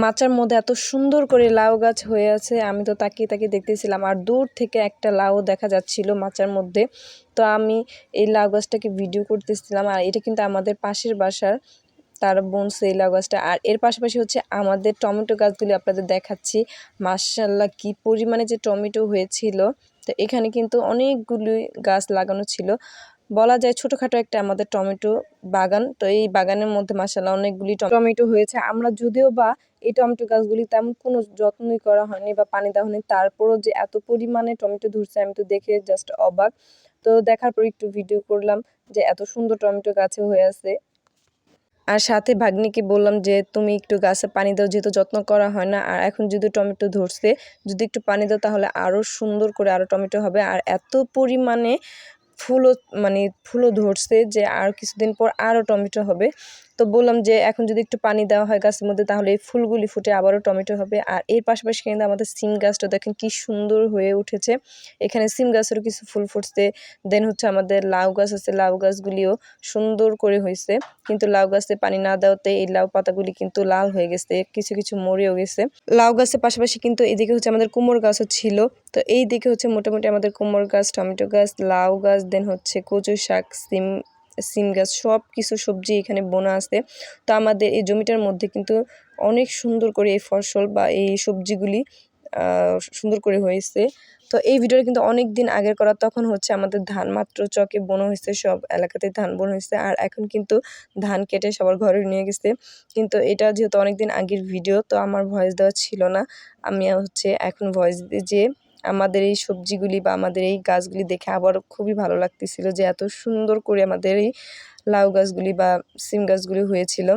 মাচার মধ্যে এত সুন্দর করে লাউ গাছ হয়ে আছে, আমি তো তাকিয়ে তাকিয়ে দেখতেছিলাম। আর দূর থেকে একটা লাউ দেখা যাচ্ছিল মাচার মধ্যে। তো আমি এই লাউ গাছটাকে ভিডিও করতেছিলাম। আর এটা কিন্তু আমাদের পাশের বাসার, তার বুনছে এই লাউ গাছটা। আর এর পাশাপাশি হচ্ছে আমাদের টমেটো গাছগুলি আপনাদের দেখাচ্ছি। মাশাআল্লাহ কি পরিমাণে যে টমেটো হয়েছিল। তো এখানে কিন্তু অনেকগুলি গাছ লাগানো ছিল, বলা যায় ছোটখাটো একটা আমাদের টমেটো বাগান। তো এই বাগানের মধ্যে মাশাআল্লাহ অনেকগুলি টমেটো হয়েছে। আমরা যদিও বা এই টমেটো গাছগুলি তেমন কোনো যত্নই করা হয়নি বা পানি দেওয়া হয়নি, তারপরও যে এত পরিমাণে টমেটো ধরছে আমি তো দেখে জাস্ট অবাক। তো দেখার পর একটু ভিডিও করলাম যে এত সুন্দর টমেটো গাছে হয়ে আছে। আর সাথে ভাগ্নিকে বললাম যে তুমি একটু গাছে পানি দাও, যেহেতু যত্ন করা হয় না। আর এখন যদি টমেটো ধরছে, যদি একটু পানি দাও তাহলে আরও সুন্দর করে আরও টমেটো হবে। আর এত পরিমাণে ফুলও ফুলও ধরছে যে আর কিছুদিন পর আরও টমেটো হবে। তো বললাম যে এখন যদি একটু পানি দেওয়া হয় গাছের মধ্যে তাহলে এই ফুলগুলি ফুটে আবারও টমেটো হবে। আর এর পাশাপাশি কিন্তু আমাদের সিম গাছটা দেখেন কি সুন্দর হয়ে উঠেছে। এখানে সিম গাছেরও কিছু ফুল ফুটছে। দেন হচ্ছে আমাদের লাউ গাছ আছে, লাউ গাছগুলিও সুন্দর করে হয়েছে। কিন্তু লাউ গাছে পানি না দেওয়াতে এই লাউ পাতাগুলি কিন্তু লাল হয়ে গেছে, কিছু কিছু মরেও গেছে। লাউ গাছের পাশাপাশি কিন্তু এদিকে হচ্ছে আমাদের কুমড়ো গাছও ছিল। তো এই দিকে হচ্ছে মোটামুটি আমাদের কুমড়ো গাছ, টমেটো গাছ, লাউ গাছ, দেন হচ্ছে কচু শাক, সিম গাছ, সব কিছু সবজি এখানে বোনা আছে। তো আমাদের এই জমিটার মধ্যে কিন্তু অনেক সুন্দর করে এই ফসল বা এই সবজিগুলি সুন্দর করে হয়েছে। তো এই ভিডিওটা কিন্তু অনেক দিন আগের করা, তখন হচ্ছে আমাদের ধান মাত্র চকে বোনা হয়েছে, সব এলাকাতে ধান বোনা হয়েছে। আর এখন কিন্তু ধান কেটে সবার ঘরে নিয়ে গেছে। কিন্তু এটা যেহেতু অনেক দিন আগের ভিডিও, তো আমার ভয়েস দেওয়া ছিল না। আমি হচ্ছে এখন ভয়েস দিয়ে যে আমাদের এই সবজিগুলি বা আমাদের এই গাছগুলি দেখে আবারও খুবই ভালো লাগতেছিল যে এত সুন্দর করে আমাদের এই লাউ গাছগুলি বা সিম গাছগুলি হয়েছিল।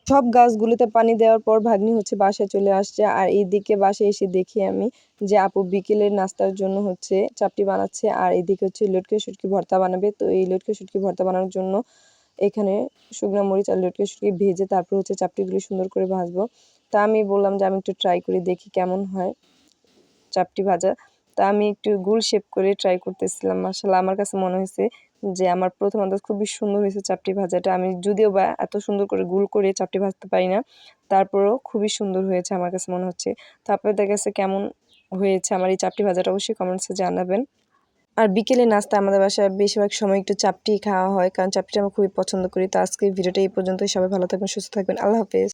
সব গাছগুলিতে পানি দেওয়ার পর ভাগ্নি হচ্ছে বাসায় চলে আসছে। আর এইদিকে বাসায় এসে দেখি আমি যে আপু বিকেলের নাস্তার জন্য হচ্ছে চাপটি বানাচ্ছে। আর এদিকে হচ্ছে লটকে শুটকি ভর্তা বানাবে। তো এই লটকে শুটকি ভর্তা বানানোর জন্য এখানে শুকনো মরিচ আর লটকে শুটকি ভেজে তারপর হচ্ছে চাপটিগুলি সুন্দর করে ভাজবো। তা আমি বললাম যে আমি একটু ট্রাই করে দেখি কেমন হয় চাপটি ভাজা। তা আমি একটু গোল শেপ করে ট্রাই করতেছিলাম। মাশাআল্লাহ আমার কাছে মনে হয়েছে যে আমার প্রথম আন্দাজ খুবই সুন্দর হয়েছে চাপটি ভাজাটা। আমি যদিও বা এত সুন্দর করে গোল করে চাপটি ভাজতে পারি না, তারপরেও খুবই সুন্দর হয়েছে আমার কাছে মনে হচ্ছে। তো আপনাদের কাছে কেমন হয়েছে আমার এই চাপটি ভাজাটা অবশ্যই কমেন্টসে জানাবেন। আর বিকেলে নাস্তা আমাদের বাসায় বেশিরভাগ সময় একটু চাপটি খাওয়া হয়, কারণ চাপটি আমি খুবই পছন্দ করি। তো আজকে ভিডিওটা এই পর্যন্তই। সবাই ভালো থাকবেন, সুস্থ থাকবেন। আল্লাহ হাফেজ।